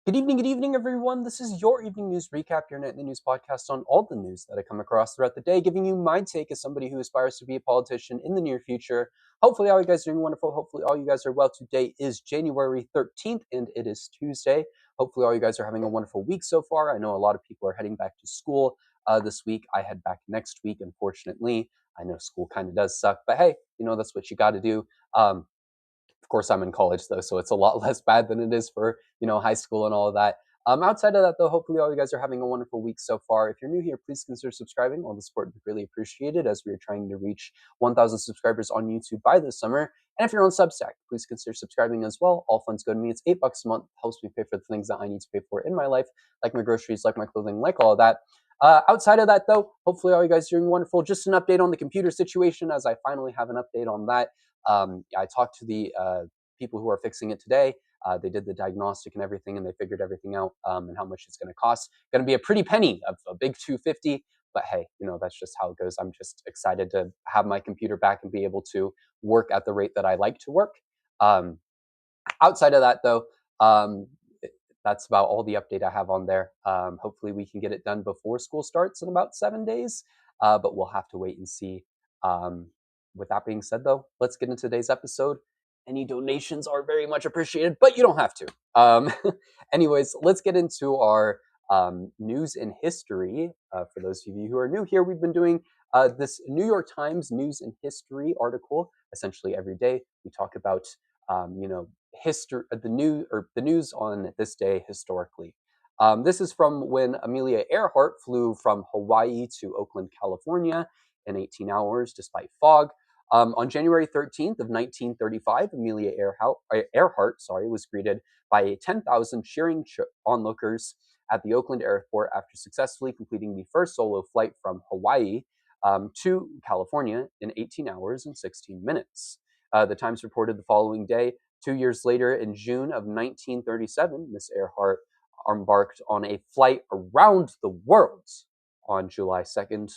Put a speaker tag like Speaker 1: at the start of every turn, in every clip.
Speaker 1: Good evening, everyone. This is your evening news recap, your night in the news podcast on all the news that I come across throughout the day, giving you my take as somebody who aspires to be a politician in the near future. Hopefully, all you guys are doing wonderful. Hopefully, all you guys are well. Today is January 13th, and it is Tuesday. Hopefully, all you guys are having a wonderful week so far. I know a lot of people are heading back to school this week. I head back next week, unfortunately. I know school kind of does suck, but hey, that's what you got to do. Of course, I'm in college though, so it's a lot less bad than it is for high school and all of that. Outside of that, though, hopefully all you guys are having a wonderful week so far. If you're new here, please consider subscribing. All the support would be really appreciated as we are trying to reach 1,000 subscribers on YouTube by this summer. And if you're on Substack, please consider subscribing as well. All funds go to me. It's $8 a month. Helps me pay for the things that I need to pay for in my life, like my groceries, like my clothing, like all of that. Outside of that, though, hopefully all you guys are doing wonderful. Just an update on the computer situation, as I finally have an update on that. I talked to the people who are fixing it today. They did the diagnostic and everything, and they figured everything out and how much it's going to cost. Going to be a pretty penny, of a big 250. But hey, that's just how it goes. I'm just excited to have my computer back and be able to work at the rate that I like to work. Um, Outside of that, though, um, that's about all the update I have on there. Hopefully, we can get it done before school starts in about 7 days, but we'll have to wait and see. Um, with that being said, though, let's get into today's episode. Any donations are very much appreciated, but you don't have to. Anyways, let's get into our news and history. For those of you who are new here, we've been doing this New York Times news and history article essentially every day. We talk about history, the news on this day historically. This is from when Amelia Earhart flew from Hawaii to Oakland, California in 18 hours despite fog. On January 13th of 1935, Amelia Earhart was greeted by 10,000 cheering onlookers at the Oakland airport after successfully completing the first solo flight from Hawaii to California in 18 hours and 16 minutes. The Times reported the following day, 2 years later, in June of 1937, Miss Earhart embarked on a flight around the world on July 2nd.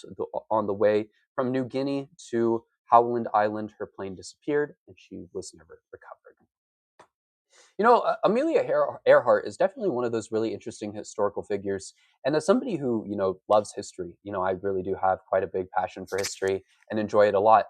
Speaker 1: On the way from New Guinea to Howland Island, her plane disappeared and she was never recovered. Amelia Earhart is definitely one of those really interesting historical figures. And as somebody who, loves history, I really do have quite a big passion for history and enjoy it a lot.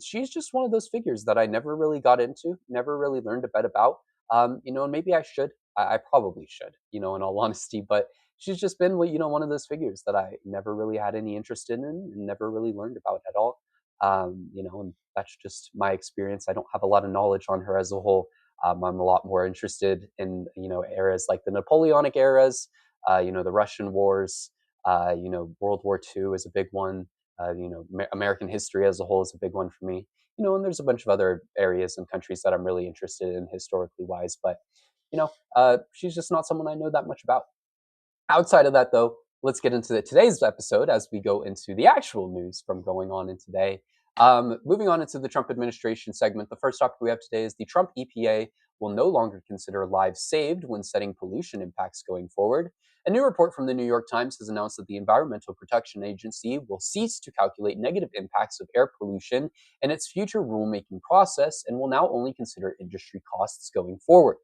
Speaker 1: She's just one of those figures that I never really got into, never really learned a bit about. And maybe I should. I probably should, in all honesty. But she's just been, one of those figures that I never really had any interest in and never really learned about at all. And that's just my experience. I don't have a lot of knowledge on her as a whole. I'm a lot more interested in, eras like the Napoleonic eras, the Russian wars, World War II is a big one. American history as a whole is a big one for me. And there's a bunch of other areas and countries that I'm really interested in historically wise, but she's just not someone I know that much about. Outside of that, though, let's get into today's episode as we go into the actual news from going on in today. Moving on into the Trump administration segment, the first topic we have today is the Trump EPA will no longer consider lives saved when setting pollution impacts going forward. A new report from the New York Times has announced that the Environmental Protection Agency will cease to calculate negative impacts of air pollution in its future rulemaking process and will now only consider industry costs going forward.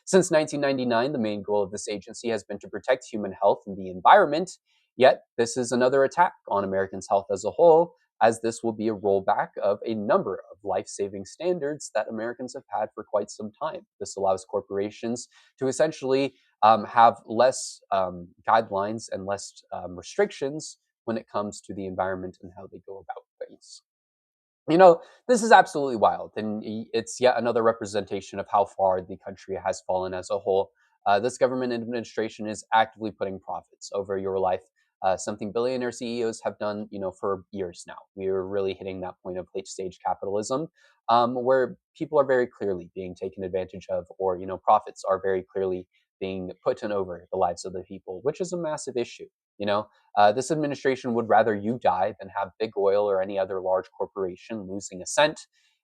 Speaker 1: Since 1999, the main goal of this agency has been to protect human health and the environment, yet this is another attack on Americans' health as a whole, as this will be a rollback of a number of life-saving standards that Americans have had for quite some time. This allows corporations to essentially have less guidelines and less restrictions when it comes to the environment and how they go about things. This is absolutely wild, and it's yet another representation of how far the country has fallen as a whole. This government administration is actively putting profits over your life, something billionaire CEOs have done, for years now. We are really hitting that point of late-stage capitalism, where people are very clearly being taken advantage of, or profits are very clearly being put over the lives of the people, which is a massive issue. This administration would rather you die than have big oil or any other large corporation losing a cent.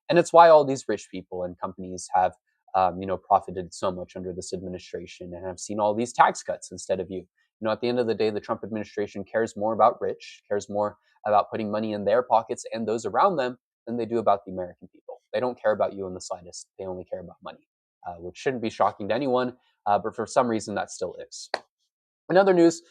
Speaker 1: And it's why all these rich people and companies have, profited so much under this administration and have seen all these tax cuts instead of you. At the end of the day, the Trump administration cares more about rich, cares more about putting money in their pockets and those around them than they do about the American people. They don't care about you in the slightest. They only care about money, which shouldn't be shocking to anyone. but for some reason that still is. In other news,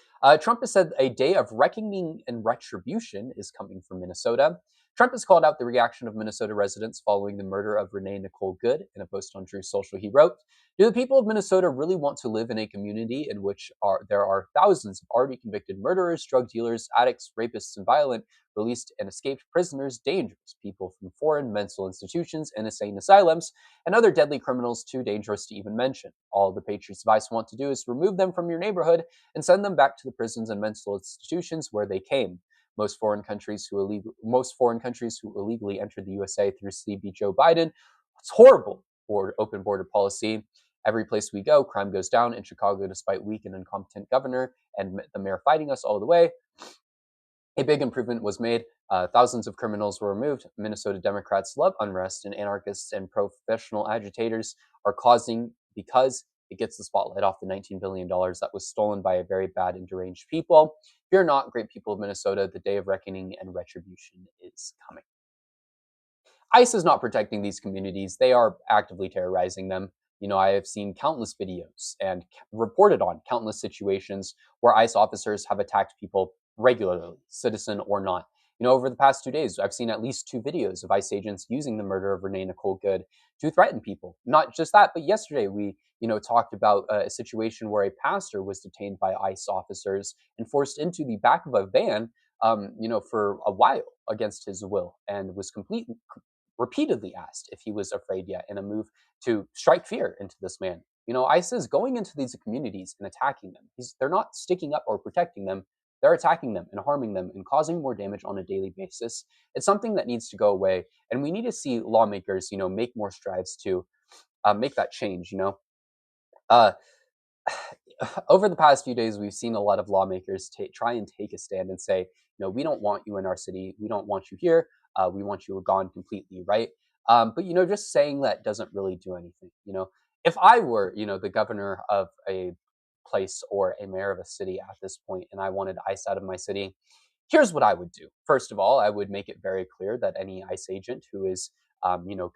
Speaker 1: Trump has said a day of reckoning and retribution is coming for Minnesota. Trump has called out the reaction of Minnesota residents following the murder of Renee Nicole Good. In a post on Truth Social, he wrote, "Do the people of Minnesota really want to live in a community in which there are thousands of already convicted murderers, drug dealers, addicts, rapists, and violent, released and escaped prisoners, dangerous people from foreign mental institutions and insane asylums, and other deadly criminals too dangerous to even mention? All the Patriots' advice want to do is remove them from your neighborhood and send them back to the prisons and mental institutions where they came. Most foreign countries who illegally entered the USA through sleepy Joe Biden. It's horrible for open border policy. Every place we go, crime goes down. In Chicago, despite weak and incompetent governor and the mayor fighting us all the way, a big improvement was made. Thousands of criminals were removed. Minnesota Democrats love unrest, and anarchists and professional agitators are causing because it gets the spotlight off the $19 billion that was stolen by a very bad and deranged people. Fear not, great people of Minnesota, the day of reckoning and retribution is coming." ICE is not protecting these communities. They are actively terrorizing them. I have seen countless videos and reported on countless situations where ICE officers have attacked people regularly, citizen or not. Over the past 2 days, I've seen at least 2 videos of ICE agents using the murder of Renee Nicole Good to threaten people. Not just that, but yesterday we, talked about a situation where a pastor was detained by ICE officers and forced into the back of a van, for a while against his will, and was repeatedly asked if he was afraid yet, in a move to strike fear into this man. ICE is going into these communities and attacking them. They're not sticking up or protecting them. They're attacking them and harming them and causing more damage on a daily basis. It's something that needs to go away, and we need to see lawmakers, make more strides to make that change. Uh, over the past few days, we've seen a lot of lawmakers try and take a stand and say, we don't want you in our city. We don't want you here. We want you gone completely, right? But just saying that doesn't really do anything. If I were, the governor of a place or a mayor of a city at this point, and I wanted ICE out of my city, here's what I would do. First of all, I would make it very clear that any ICE agent who is,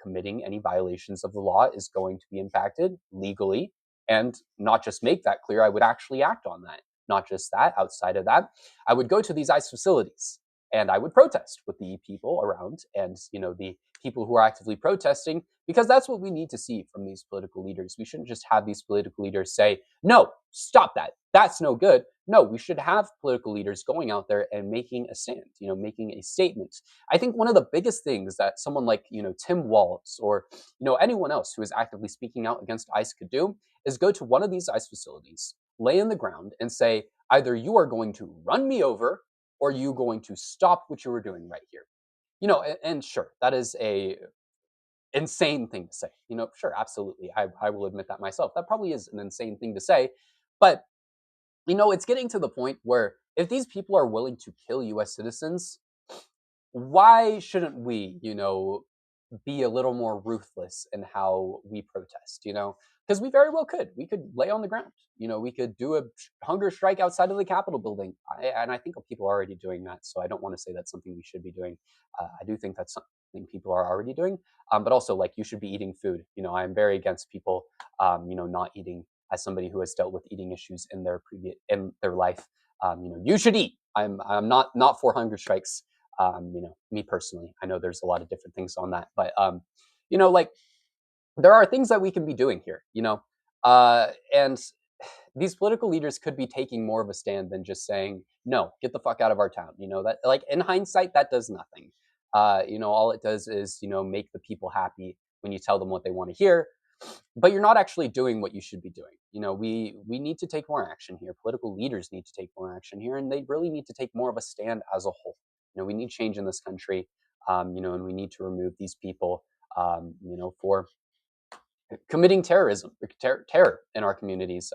Speaker 1: committing any violations of the law is going to be impacted legally, and not just make that clear, I would actually act on that. Not just that, outside of that, I would go to these ICE facilities and I would protest with the people around and, the people who are actively protesting, because that's what we need to see from these political leaders. We shouldn't just have these political leaders say, no, stop that. That's no good. No, we should have political leaders going out there and making a stand, making a statement. I think one of the biggest things that someone like, Tim Walz or, anyone else who is actively speaking out against ICE could do is go to one of these ICE facilities, lay in the ground and say, either you are going to run me over or you going to stop what you were doing right here. And sure, that is a insane thing to say. Sure, absolutely. I will admit that myself. That probably is an insane thing to say. But, it's getting to the point where if these people are willing to kill US citizens, why shouldn't we, be a little more ruthless in how we protest, because we very well could. We could lay on the ground, we could do a hunger strike outside of the Capitol building. And I think people are already doing that. So I don't want to say that's something we should be doing. I do think that's something people are already doing. But also, like, you should be eating food. I'm very against people, not eating. As somebody who has dealt with eating issues in their life, you should eat. I'm not for hunger strikes. Me personally, I know there's a lot of different things on that, but like, there are things that we can be doing here, and these political leaders could be taking more of a stand than just saying, no, get the fuck out of our town. That, like, in hindsight, that does nothing. All it does is, make the people happy when you tell them what they want to hear, but you're not actually doing what you should be doing. We need to take more action here. Political leaders need to take more action here, and they really need to take more of a stand as a whole. We need change in this country, and we need to remove these people, for committing terrorism, terror in our communities.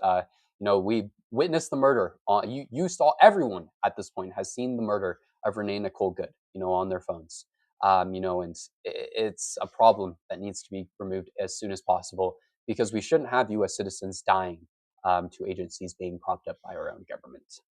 Speaker 1: We witnessed the murder. You saw, everyone at this point has seen the murder of Renee Nicole Good, on their phones. And it's a problem that needs to be removed as soon as possible, because we shouldn't have U.S. citizens dying to agencies being propped up by our own government.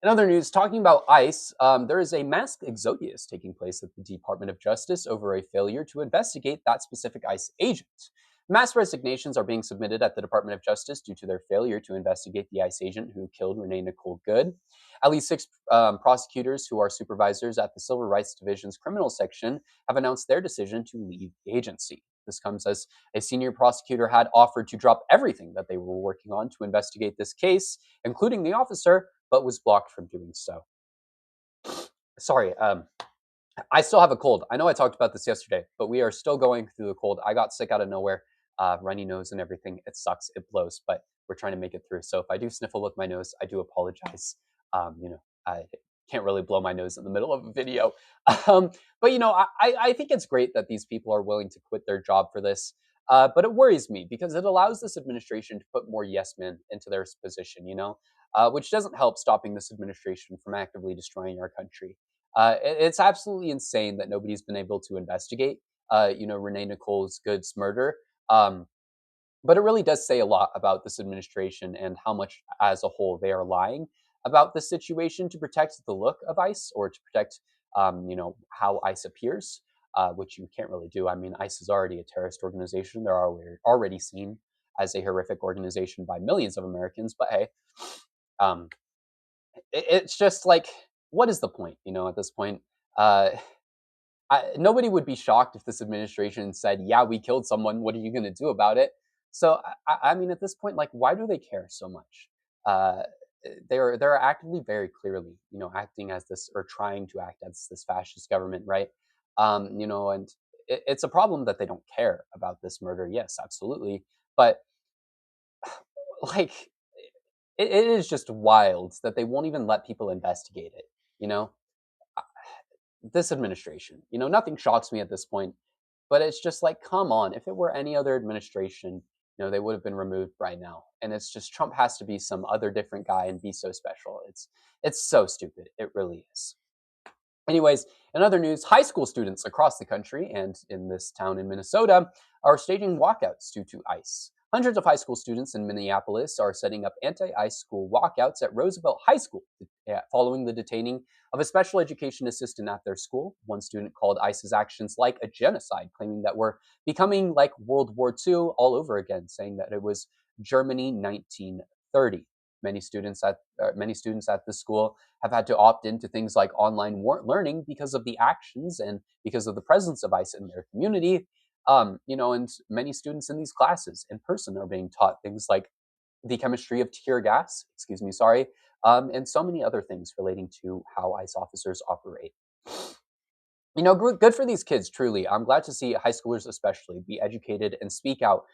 Speaker 1: In other news, talking about ICE, there is a mass exodus taking place at the Department of Justice over a failure to investigate that specific ICE agent. Mass resignations are being submitted at the Department of Justice due to their failure to investigate the ICE agent who killed Renee Nicole Good. At least six prosecutors who are supervisors at the Civil Rights Division's criminal section have announced their decision to leave the agency. This comes as a senior prosecutor had offered to drop everything that they were working on to investigate this case, including the officer, but was blocked from doing so. Sorry, I still have a cold. I know I talked about this yesterday, but we are still going through the cold. I got sick out of nowhere, runny nose and everything. It sucks. It blows, but we're trying to make it through. So if I do sniffle with my nose, I do apologize. I can't really blow my nose in the middle of a video. But I think it's great that these people are willing to quit their job for this. But it worries me because it allows this administration to put more yes men into their position, which doesn't help stopping this administration from actively destroying our country. It's absolutely insane that nobody's been able to investigate, Renee Nicole's Good's murder. But it really does say a lot about this administration and how much, as a whole, they are lying about the situation to protect the look of ICE or to protect, how ICE appears, which you can't really do. I mean, ICE is already a terrorist organization. They're already seen as a horrific organization by millions of Americans. But hey, um, it's just like, what is the point? At this point, nobody would be shocked if this administration said, "Yeah, we killed someone. What are you going to do about it?" So, I mean, at this point, like, why do they care so much? Uh, they're actively, very clearly, acting as this or trying to act as this fascist government, right? And it's a problem that they don't care about this murder. Yes, absolutely, but like, it is just wild that they won't even let people investigate it. You know, this administration. Nothing shocks me at this point, but it's just like, come on. If it were any other administration, they would have been removed right now. And it's just Trump has to be some other different guy and be so special. It's so stupid. It really is. Anyways, in other news, high school students across the country and in this town in Minnesota are staging walkouts due to ICE. Hundreds of high school students in Minneapolis are setting up anti-ICE school walkouts at Roosevelt High School following the detaining of a special education assistant at their school. One student called ICE's actions like a genocide, claiming that we're becoming like World War II all over again, saying that it was Germany 1930. Many students at the school have had to opt into things like online learning because of the actions and because of the presence of ICE in their community. And many students in these classes in person are being taught things like the chemistry of tear gas, excuse me, sorry, and so many other things relating to how ICE officers operate. Good for these kids, truly. I'm glad to see high schoolers, especially, be educated and speak out.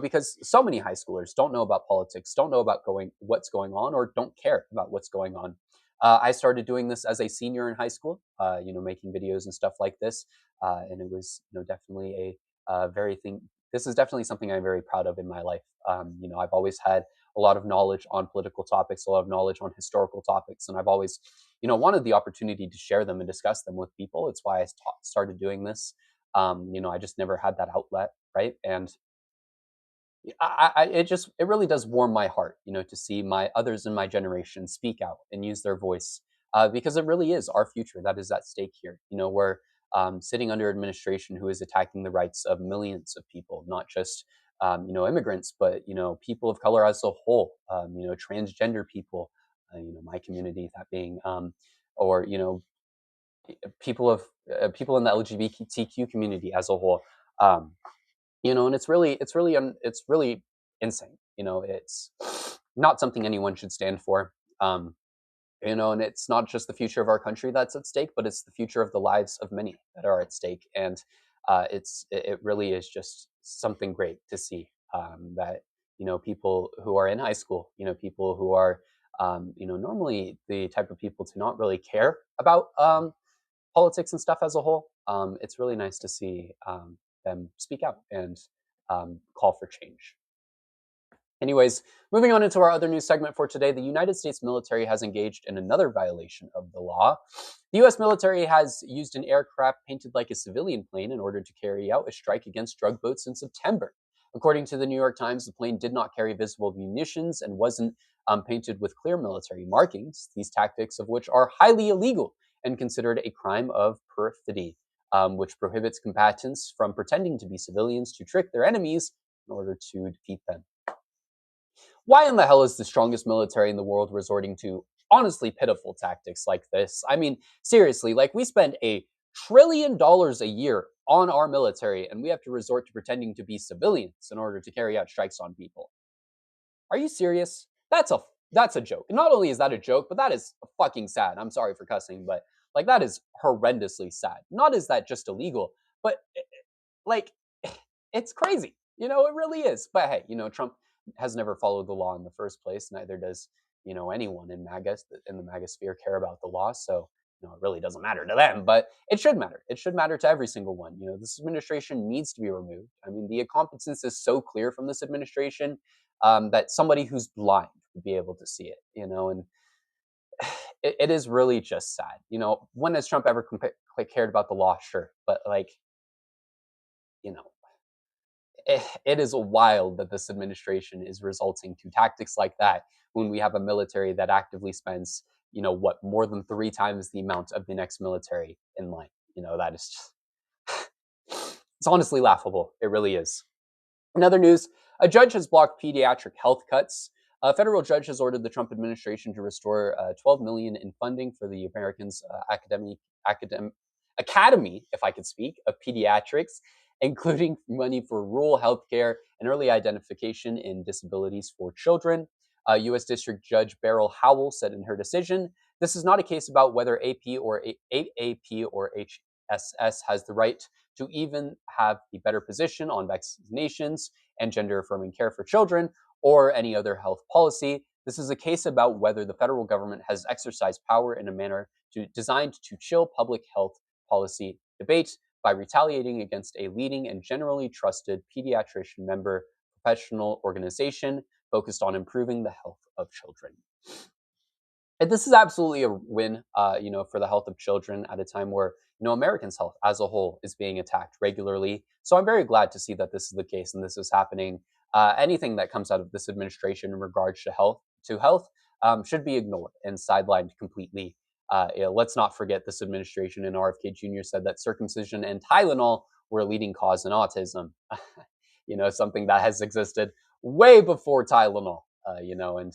Speaker 1: Because so many high schoolers don't know about politics, don't know about what's going on, or don't care about what's going on. I started doing this as a senior in high school, making videos and stuff like this, and it was, definitely very thing. This is definitely something I'm very proud of in my life. I've always had a lot of knowledge on political topics, a lot of knowledge on historical topics, and I've always wanted the opportunity to share them and discuss them with people. It's why I started doing this. I just never had that outlet, right? And it really does warm my heart, to see my others in my generation speak out and use their voice, because it really is our future that is at stake here. We're sitting under administration who is attacking the rights of millions of people, not just immigrants, but people of color as a whole, transgender people, my community, that being, or people in the LGBTQ community as a whole. Um, and it's really insane. It's not something anyone should stand for. And it's not just the future of our country that's at stake, but it's the future of the lives of many that are at stake. And it really is just something great to see, that people who are in high school, people who are normally the type of people to not really care about politics and stuff as a whole. It's really nice to see them speak out and call for change. Anyways, moving on into our other news segment for today, the United States military has engaged in another violation of the law. The U.S. military has used an aircraft painted like a civilian plane in order to carry out a strike against drug boats in September. According to the New York Times, the plane did not carry visible munitions and wasn't painted with clear military markings, these tactics of which are highly illegal and considered a crime of perfidy. which prohibits combatants from pretending to be civilians to trick their enemies in order to defeat them. Why in the hell is the strongest military in the world resorting to honestly pitiful tactics like this? I mean, seriously, like we spend $1 trillion a year on our military and we have to resort to pretending to be civilians in order to carry out strikes on people. Are you serious? That's a joke. Not only is that a joke, but that is fucking sad. I'm sorry for cussing, but like that is horrendously sad. Not is that just illegal, but like it's crazy. It really is. But hey, Trump has never followed the law in the first place. Neither does, anyone in the MAGA sphere care about the law. So, it really doesn't matter to them, but it should matter. It should matter to every single one. This administration needs to be removed. I mean, the incompetence is so clear from this administration that somebody who's blind would be able to see it, and it is really just sad. When has Trump ever cared about the law? Sure. But like, you know, it is wild that this administration is resulting to tactics like that when we have a military that actively spends, more than 3 times the amount of the next military in line. That is just, it's honestly laughable. It really is. In other news, a judge has blocked pediatric health cuts. A federal judge has ordered the Trump administration to restore $12 million in funding for the Americans Academy, if I could speak, of Pediatrics, including money for rural healthcare and early identification in disabilities for children. U.S. District Judge Beryl Howell said in her decision, "This is not a case about whether AP or AAP or HSS has the right to even have a better position on vaccinations and gender-affirming care for children or any other health policy. This is a case about whether the federal government has exercised power in a manner designed to chill public health policy debate by retaliating against a leading and generally trusted pediatrician member professional organization focused on improving the health of children." And this is absolutely a win, for the health of children at a time where, Americans' health as a whole is being attacked regularly. So I'm very glad to see that this is the case and this is happening. Anything that comes out of this administration in regards to health, should be ignored and sidelined completely. Let's not forget this administration and RFK Jr. said that circumcision and Tylenol were a leading cause in autism. Something that has existed way before Tylenol. And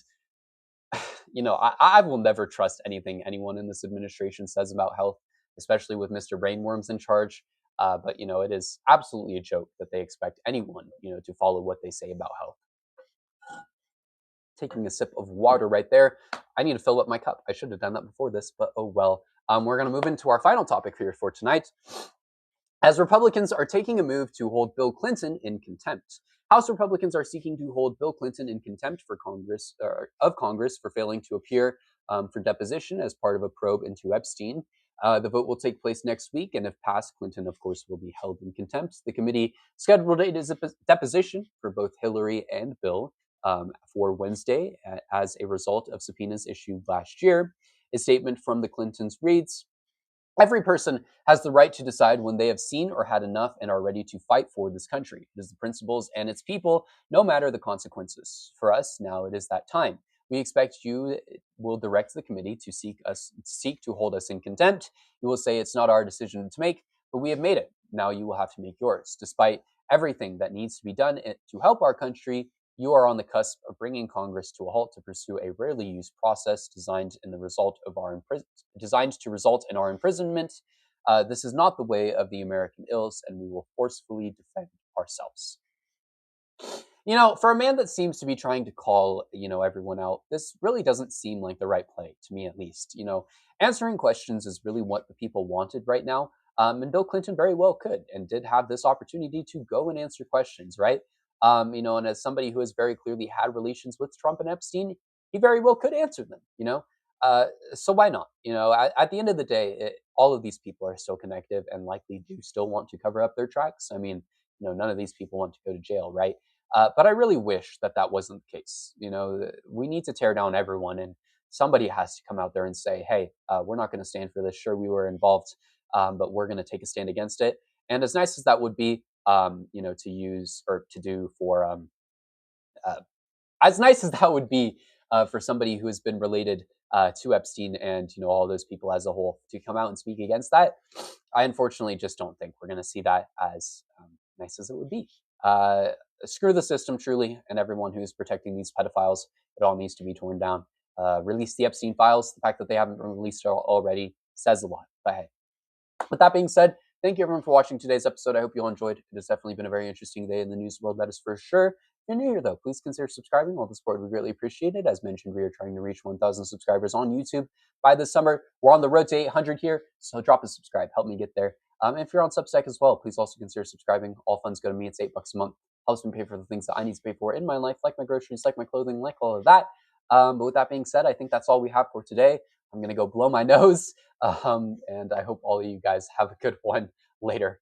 Speaker 1: I will never trust anything anyone in this administration says about health, especially with Mr. Brainworms in charge. But it is absolutely a joke that they expect anyone, to follow what they say about health. Taking a sip of water right there. I need to fill up my cup. I should have done that before this, but oh well. We're going to move into our final topic here for tonight. As Republicans are taking a move to hold Bill Clinton in contempt. House Republicans are seeking to hold Bill Clinton in contempt for Congress for failing to appear for deposition as part of a probe into Epstein. The vote will take place next week, and if passed, Clinton, of course, will be held in contempt. The committee scheduled a deposition for both Hillary and Bill for Wednesday as a result of subpoenas issued last year. A statement from the Clintons reads, "Every person has the right to decide when they have seen or had enough and are ready to fight for this country. It is the principles and its people, no matter the consequences. For us, now it is that time. We expect you will direct the committee to seek to hold us in contempt. You will say it's not our decision to make, but we have made it. Now you will have to make yours. Despite everything that needs to be done to help our country, you are on the cusp of bringing Congress to a halt to pursue a rarely used process designed to result in our imprisonment. This is not the way of the American ills, and we will forcefully defend ourselves." For a man that seems to be trying to call, everyone out, this really doesn't seem like the right play, to me at least. Answering questions is really what the people wanted right now. And Bill Clinton very well could and did have this opportunity to go and answer questions, right? And as somebody who has very clearly had relations with Trump and Epstein, he very well could answer them. So why not? At the end of the day, all of these people are still connected and likely do still want to cover up their tracks. I mean, none of these people want to go to jail, right? But I really wish that that wasn't the case. We need to tear down everyone, and somebody has to come out there and say, hey, we're not going to stand for this. Sure, we were involved, but we're going to take a stand against it. And as nice as that would be, to use or to do for, as nice as that would be for somebody who has been related to Epstein and all those people as a whole to come out and speak against that. I unfortunately just don't think we're going to see that as nice as it would be. Screw the system, truly, and everyone who's protecting these pedophiles. It all needs to be torn down. Release the Epstein files. The fact that they haven't been released already says a lot. But hey, with that being said, thank you everyone for watching today's episode. I hope you all enjoyed. It has definitely been a very interesting day in the news world, that is for sure. If you're new here, though, please consider subscribing. All the support would be greatly appreciated. As mentioned, we are trying to reach 1,000 subscribers on YouTube by this summer. We're on the road to 800 here, so drop a subscribe. Help me get there. If you're on Substack as well, please also consider subscribing. All funds go to me. It's $8 a month. Helps me pay for the things that I need to pay for in my life, like my groceries, like my clothing, like all of that. But with that being said, I think that's all we have for today. I'm going to go blow my nose. And I hope all of you guys have a good one later.